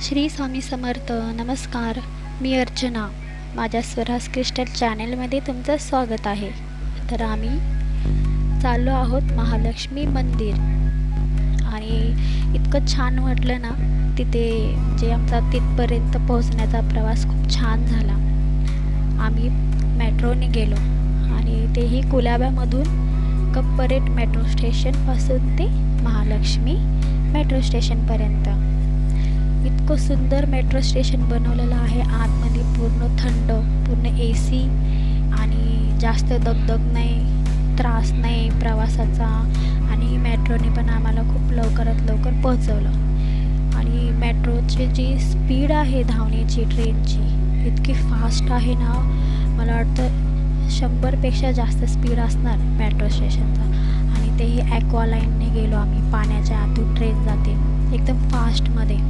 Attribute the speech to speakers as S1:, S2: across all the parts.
S1: श्री स्वामी समर्थ. नमस्कार, मी अर्चना. माझ्या स्वराज क्रिस्टल चॅनलमध्ये तुमचं स्वागत आहे. तर आम्ही चाललो आहोत महालक्ष्मी मंदिर आणि इतकं छान वाटलं ना तिथे. जे आमचा तिथपर्यंत पोहोचण्याचा प्रवास खूप छान झाला. आम्ही मेट्रोने गेलो आणि तेही कुलाब्यामधून कप्परेट मेट्रो स्टेशनपासून ते महालक्ष्मी मेट्रो स्टेशनपर्यंत. इतकं सुंदर मेट्रो स्टेशन बनवलेलं आहे. आतमध्ये पूर्ण थंड, पूर्ण AC आणि जास्त दगदग नाही, त्रास नाही प्रवासाचा. आणि मेट्रोने पण आम्हाला खूप लवकरात लवकर पोहोचवलं. आणि मेट्रोची जी स्पीड आहे धावण्याची ट्रेनची इतकी फास्ट आहे ना, मला वाटतं 100पेक्षा जास्त स्पीड असणार मेट्रो स्टेशनचा. आणि तेही ॲक्वा लाईनने गेलो आम्ही. पाण्याच्या आतून ट्रेन जाते एकदम फास्टमध्ये.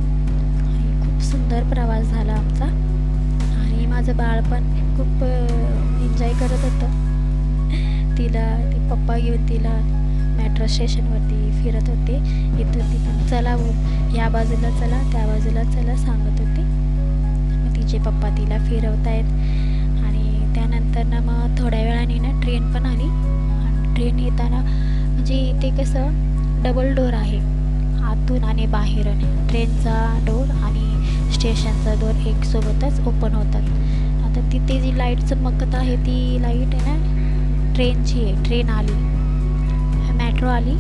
S1: सुंदर प्रवास झाला आमचा. आणि माझं बाळ पण खूप एन्जॉय करत होतं. ती पप्पा घेऊन तिला मेट्रो स्टेशनवरती फिरत होते. इथून तिथून चला, या बाजूला चला, त्या बाजूला चला सांगत होते. मग तिचे पप्पा तिला फिरवत आहेत. आणि त्यानंतर ना मग थोड्या वेळाने ना ट्रेन पण आली. आणि ट्रेन येताना म्हणजे इथे कसं डबल डोर आहे, आतून आणि बाहेरून. ट्रेनचा डोर आणि स्टेशनचा डोर एक सोबतच ओपन होतात. आता तिथे जी लाईट चमकत आहे ती लाईट आहे ना ट्रेनची आहे. ट्रेन आली, मेट्रो आली.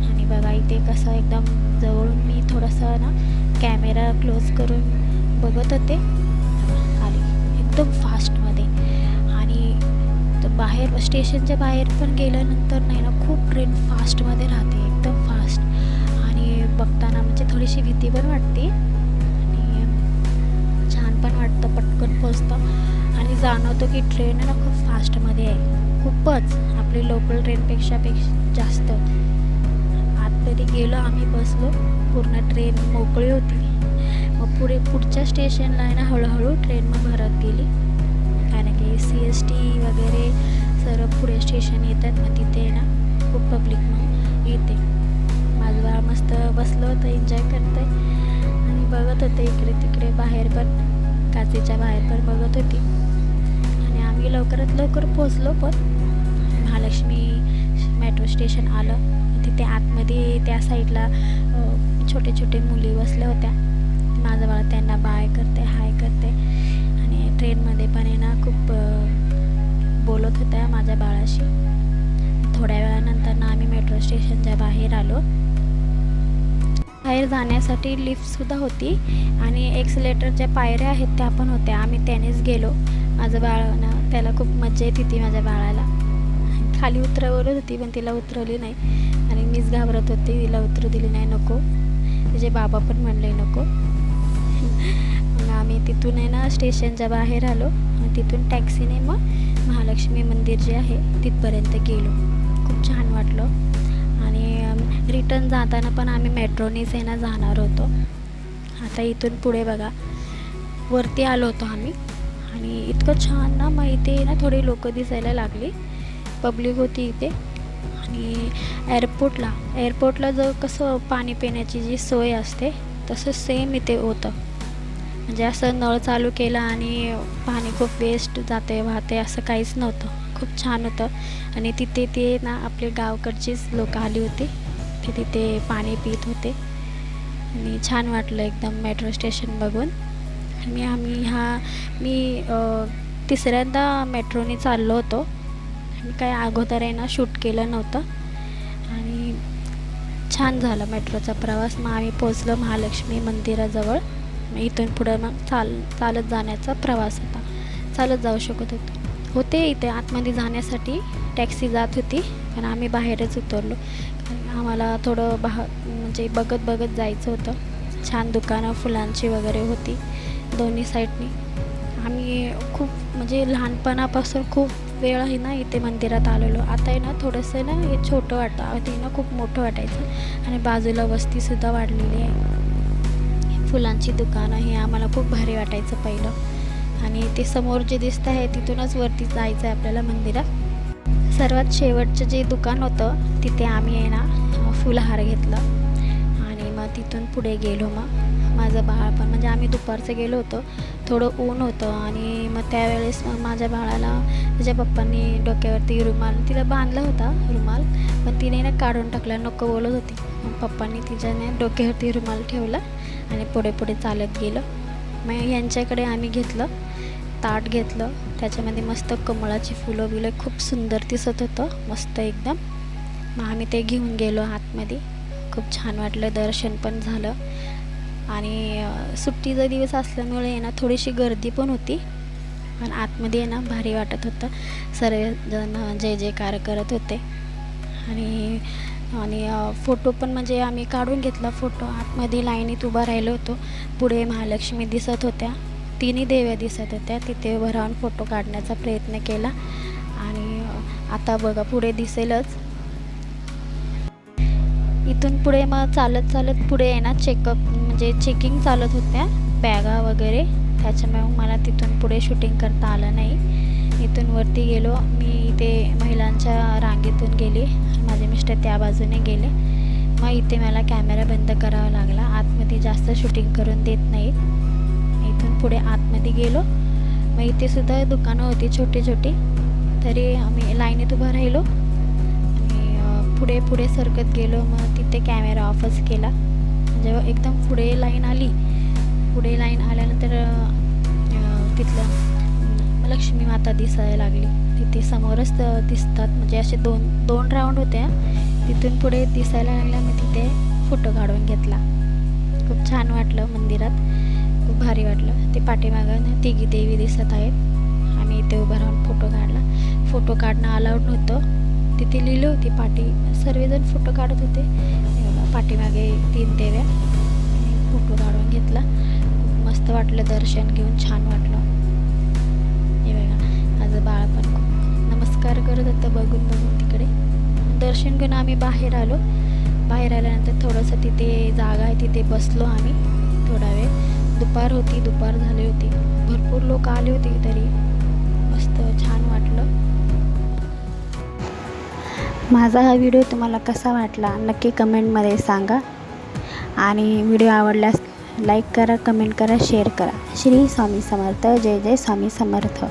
S1: आणि बघा इथे कसं एकदम जवळून मी थोडंसं ना कॅमेरा क्लोज करून बघत होते. आली एकदम फास्टमध्ये. आणि बाहेर स्टेशनच्या बाहेर पण गेल्यानंतर नाही ना खूप ट्रेन फास्टमध्ये राहते, एकदम फास्ट. आणि बघताना म्हणजे थोडीशी भीती पण वाटते आणि छान पण वाटतं. पटकन पोचतं आणि जाणवतं की ट्रेन ना खूप फास्टमध्ये आहे, खूपच आपली लोकल ट्रेनपेक्षा जास्त. आतमध्ये गेलो आम्ही, बसलो. पूर्ण ट्रेन मोकळी होती. मग पुढच्या स्टेशनला आहे ना हळूहळू ट्रेन मग भरत गेली. कारण की CST वगैरे सर्व पुढे स्टेशन येतात. मग तिथे ना खूप पब्लिक मग येते. माझं बाळ मस्त बसलं होतं, एन्जॉय करतंय आणि बघत होते इकडे तिकडे. बाहेर पण काचेच्या बाहेर पण बघत होती. आणि आम्ही लवकरात लवकर पोचलो. पण महालक्ष्मी मेट्रो स्टेशन आलं. तिथे आतमध्ये त्या साईडला छोटे छोटे मुली बसल्या होत्या. माझं बाळ त्यांना बाय करते, हाय करते. आणि ट्रेनमध्ये पण आहे ना खूप बोलत होत्या माझ्या बाळाशी. थोड्या वेळानंतर ना आम्ही मेट्रो स्टेशनच्या बाहेर आलो. बाहेर जाण्यासाठी लिफ्टसुद्धा होती आणि एक्सलेटरच्या पायऱ्या आहेत त्या पण होत्या. आम्ही त्यानेच गेलो. माझं बाळ ना, त्याला खूप मजा येत होती माझ्या बाळाला. खाली उतरवत होती पण तिला उतरवली नाही. आणि मीच घाबरत होती, तिला उतरू दिली नाही, नको. तिचे बाबा पण म्हणले नको. मग आम्ही तिथून आहे ना स्टेशनच्या बाहेर आलो. तिथून टॅक्सीने मग महालक्ष्मी मंदिर जे आहे तिथपर्यंत गेलो. खूप छान वाटलं. आणि रिटर्न जाताना पण आम्ही मेट्रोनेच आहे ना जाणार होतो. आता इथून पुढे बघा वरती आलो होतो आम्ही. आणि इतकं छान ना, मग इथे ना थोडी लोकं दिसायला लागली, पब्लिक होती इथे. आणि एअरपोर्टला जर कसं पाणी पिण्याची जी सोय असते तसं सेम इथे होतं. म्हणजे असं नळ चालू केला आणि पाणी खूप वेस्ट जाते, वाहते, असं काहीच नव्हतं. खूप छान होतं. आणि तिथे ते ना आपले गावकडचीच लोकं आली होती. ते तिथे पाणी पित होते. आणि छान वाटलं एकदम मेट्रो स्टेशन बघून. मी तिसऱ्यांदा मेट्रोने चाललो होतो. मी काही अगोदर आहे ना शूट केलं नव्हतं. आणि छान झाला मेट्रोचा प्रवास. मग आम्ही पोचलो महालक्ष्मी मंदिराजवळ. मग इथून पुढं मग चालत जाण्याचा प्रवास होता. चालत जाऊ शकत होते. इथे आतमध्ये जाण्यासाठी टॅक्सी जात होती पण आम्ही बाहेरच उतरलो. कारण आम्हाला थोडं म्हणजे बघत जायचं होतं. छान दुकानं फुलांची वगैरे होती दोन्ही साईडनी. आम्ही खूप म्हणजे लहानपणापासून खूप वेळ आहे ना इथे मंदिरात आलेलो. आता आहे ना थोडंसं ना हे छोटं वाटतं, आधी ना खूप मोठं वाटायचं. आणि बाजूला वस्तीसुद्धा वाढलेली आहे. फुलांची दुकानं हे आम्हाला खूप भारी वाटायचं पहिलं. आणि ते समोर जे दिसतं आहे तिथूनच वरती जायचं आहे आपल्याला मंदिरात. सर्वात शेवटचं जे दुकान होतं तिथे आम्ही आहे ना फुलहार घेतला. आणि मग तिथून पुढे गेलो. मग माझं बाळ पण, म्हणजे आम्ही दुपारचं गेलो होतो, थोडं ऊन होतं आणि मग त्यावेळेस माझ्या बाळाला त्याच्या पप्पांनी डोक्यावरती रुमाल तिला बांधला होता रुमाल, पण तिने ना काढून टाकला, नको बोलत होती. मग पप्पांनी तिच्याने डोक्यावरती रुमाल ठेवला आणि पुढे पुढे चालत गेलं. मग यांच्याकडे आम्ही घेतलं ताट घेतलं, त्याच्यामध्ये मस्त कमळाची फुलं बिलं खूप सुंदर दिसत होतं, मस्त एकदम. मग आम्ही ते घेऊन गेलो आतमध्ये. खूप छान वाटलं, दर्शन पण झालं आणि सुट्टीचा दिवस असल्यामुळे ना थोडीशी गर्दी पण होती, पण आतमध्ये ना भारी वाटत होतं. सर्वजण जय जयकार करत होते आणि आणि फोटो पण म्हणजे आम्ही काढून घेतला फोटो. आतमध्ये लाईनीत उभा राहिलो होतो. पुढे महालक्ष्मी दिसत होत्या, तिन्ही देव्या दिसत होत्या. तिथे उभं राहून फोटो काढण्याचा प्रयत्न केला आणि आता बघा पुढे दिसेलच. इथून पुढे मग चालत चालत पुढे आहे ना चेकअप म्हणजे चेकिंग चालत होत्या, बॅगा वगैरे, त्याच्यामुळे मला तिथून पुढे शूटिंग करता आलं नाही. इथून वरती गेलो मी, ते महिलांच्या रांगेतून गेले, माझे मिस्टर त्या बाजूने गेले. मग इथे मला कॅमेरा बंद करावा लागला, आतमध्ये जास्त शूटिंग करून देत नाहीत. इथून पुढे आतमध्ये गेलो, मग इथे सुद्धा दुकानं होती छोटी छोटी, तरी आम्ही लाईनीत उभं राहिलो आणि पुढे पुढे सरकत गेलो. मग तिथे कॅमेरा ऑफच केला. जेव्हा एकदम पुढे लाईन आली, पुढे लाईन आल्यानंतर तिथलं लक्ष्मी माता दिसायला लागली. तिथे समोरच दिसतात, म्हणजे असे दोन राऊंड होत्या, तिथून पुढे दिसायला लागल्या. मग तिथे फोटो काढून घेतला. खूप छान वाटलं मंदिरात, खूप भारी वाटलं. ते पाठीमागं तिघी देवी दिसत आहेत. आम्ही इथे उभं राहून फोटो काढला. फोटो काढणं अलाउड नव्हतं, तिथे लिहिलं होती पाठी, सर्वजण फोटो काढत होते. पाठीमागे 3 देव्या, फोटो काढून घेतला. खूप मस्त वाटलं, दर्शन घेऊन छान वाटलं. हे बघा माझं बाळ पण खूप नमस्कार करत होतं बघून तिकडे. दर्शन घेऊन आम्ही बाहेर आलो. बाहेर आल्यानंतर थोडंसं तिथे जागा आहे, तिथे बसलो आम्ही थोडा वेळ. दुपार होती, दुपार झाली होती, भरपूर लोक आले होते, तरी मस्त छान वाटलं. माझा हा व्हिडिओ तुम्हाला कसा वाटला नक्की कमेंटमध्ये सांगा आणि व्हिडिओ आवडल्यास लाईक करा, कमेंट करा, शेअर करा. श्री स्वामी समर्थ. जय जय स्वामी समर्थ.